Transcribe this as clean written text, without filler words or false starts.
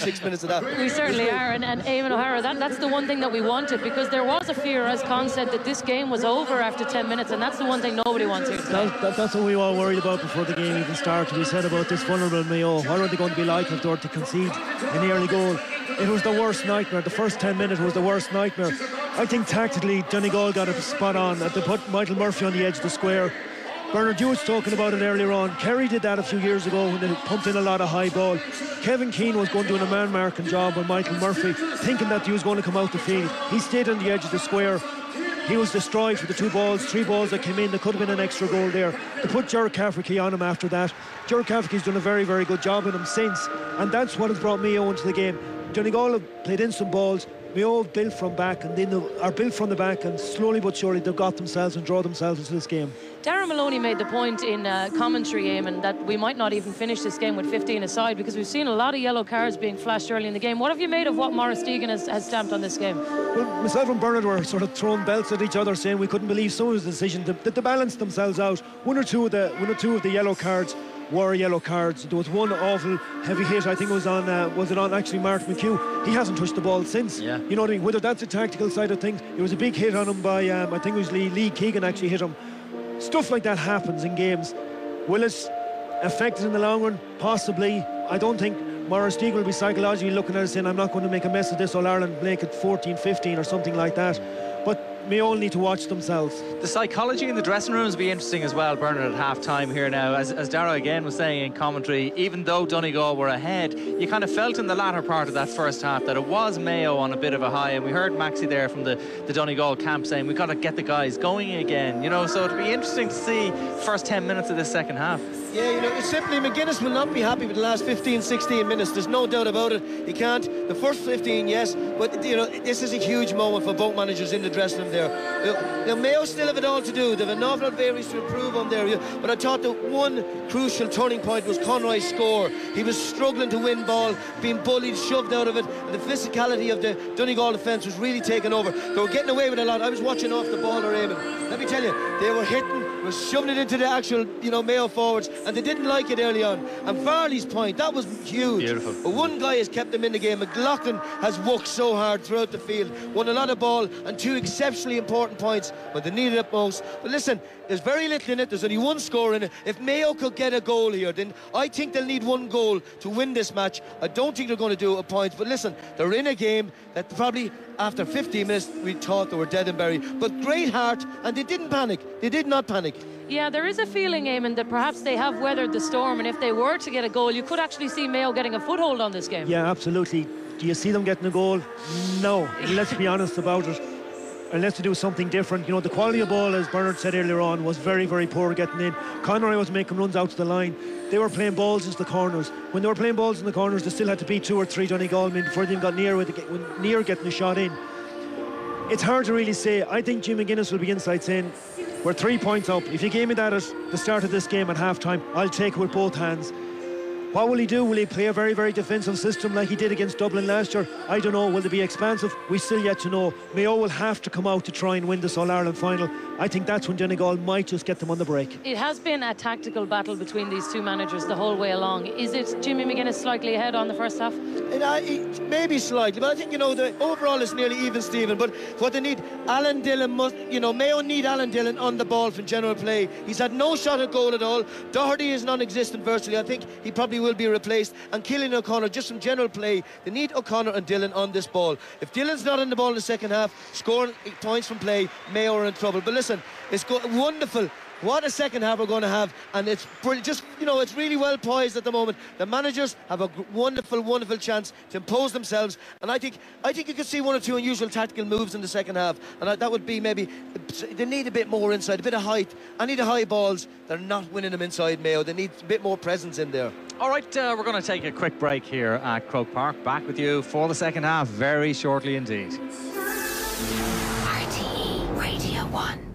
6 minutes of that. We certainly are, and Eamon O'Hara, that's the one thing that we wanted, because there was a fear, as Con said, that this game was over after 10 minutes, and that's the one thing nobody wants here today. That's what we were all worried about before the game even started. We said about this vulnerable Mayo, what are they going to be like if they were to concede an early goal? It was the worst nightmare. The first 10 minutes was the worst nightmare. I think tactically Donegal got it spot on. They put Michael Murphy on the edge of the square. Bernard Hewitt's talking about it earlier on. Kerry did that a few years ago when they pumped in a lot of high ball. Kevin Keane was going doing a man marking job with Michael Murphy, thinking that he was going to come out the field. He stayed on the edge of the square. He was destroyed for the 3 balls that came in. There could have been an extra goal there. They put Gerard Cafferty on him after that. Gerard Cafferty's done a very, very good job with him since, and that's what has brought Mayo into the game. Donegal have played in some balls. Mayo have built from back, and then are built from the back, and slowly but surely they've got themselves and draw themselves into this game. Darren Maloney made the point in commentary, Eamon, that we might not even finish this game with 15 aside, because we've seen a lot of yellow cards being flashed early in the game. What have you made of what Maurice Deegan has stamped on this game? Well, myself and Bernard were sort of throwing belts at each other, saying we couldn't believe some of his decisions, that they balanced themselves out. One or two of the yellow cards were yellow cards. There was one awful heavy hit, I think it was on actually Mark McHugh. He hasn't touched the ball since. Yeah. You know what I mean? Whether that's a tactical side of things, it was a big hit on him by I think it was Lee Keegan actually hit him. Stuff like that happens in games. Will it affect it in the long run? Possibly. I don't think Maurice Deegan will be psychologically looking at it saying, I'm not going to make a mess of this All-Ireland, make it 14-15 or something like that. But may all need to watch themselves. The psychology in the dressing rooms will be interesting as well, Bernard, at half-time here now. As Darragh again was saying in commentary, even though Donegal were ahead, you kind of felt in the latter part of that first half that it was Mayo on a bit of a high, and we heard Maxie there from the Donegal camp saying, we've got to get the guys going again, you know, so it'll be interesting to see first 10 minutes of this second half. Yeah, you know, it's simply McGuinness will not be happy with the last 15, 16 minutes. There's no doubt about it. He can't. The first 15, yes, but, you know, this is a huge moment for both managers in the dressing room there. You know, Mayo still have it all to do. They have an awful lot of areas to improve on there. But I thought the one crucial turning point was Conroy's score. He was struggling to win ball, being bullied, shoved out of it, and the physicality of the Donegal defence was really taking over. They were getting away with a lot. I was watching off the ball there, Eamon. Let me tell you, they were hitting, was shoving it into the actual, you know, Mayo forwards, and they didn't like it early on. And Farley's point, that was huge. Beautiful. But one guy has kept them in the game. McLaughlin has worked so hard throughout the field, won a lot of ball, and 2 exceptionally important points when they needed it most. But listen, there's very little in it. There's only 1 score in it. If Mayo could get a goal here, then I think they'll need 1 goal to win this match. I don't think they're going to do it with points. But listen, they're in a game that probably after 15 minutes we thought they were dead and buried. But great heart, and they didn't panic. They did not panic. Yeah, there is a feeling, Eamon, that perhaps they have weathered the storm, and if they were to get a goal, you could actually see Mayo getting a foothold on this game. Yeah, absolutely. Do you see them getting a goal? No. Let's be honest about it. Unless they do something different. You know, the quality of ball, as Bernard said earlier on, was very, very poor getting in. Conroy was making runs out to the line. They were playing balls into the corners. When they were playing balls in the corners, they still had to beat 2 or 3 Donegal men before they even got near getting a shot in. It's hard to really say. I think Jim McGuinness will be inside saying, we're 3 points up. If you gave me that at the start of this game at half-time, I'll take it with both hands. What will he do? Will he play a very, very defensive system like he did against Dublin last year? I don't know. Will they be expansive? We still yet to know. Mayo will have to come out to try and win this All-Ireland final. I think that's when Donegal might just get them on the break. It has been a tactical battle between these 2 managers the whole way along. Is it Jimmy McGuinness slightly ahead on the first half? Maybe slightly, but I think, you know, the overall is nearly even, Stephen. But what they need, Alan Dillon must, you know, Mayo need Alan Dillon on the ball from general play. He's had no shot at goal at all. Doherty is non-existent virtually. I think he probably will be replaced. And Killian O'Connor, just from general play, they need O'Connor and Dillon on this ball. If Dillon's not on the ball in the second half, scoring points from play, Mayo are in trouble. But listen, it's wonderful. What a second half we're going to have, and it's just, you know, it's really well poised at the moment. The managers have a wonderful, wonderful chance to impose themselves, and I think you could see 1 or 2 unusual tactical moves in the second half, and that would be maybe they need a bit more inside, a bit of height. I need the high balls. They're not winning them inside Mayo. They need a bit more presence in there. All right, we're going to take a quick break here at Croke Park. Back with you for the second half very shortly indeed. RTE Radio 1.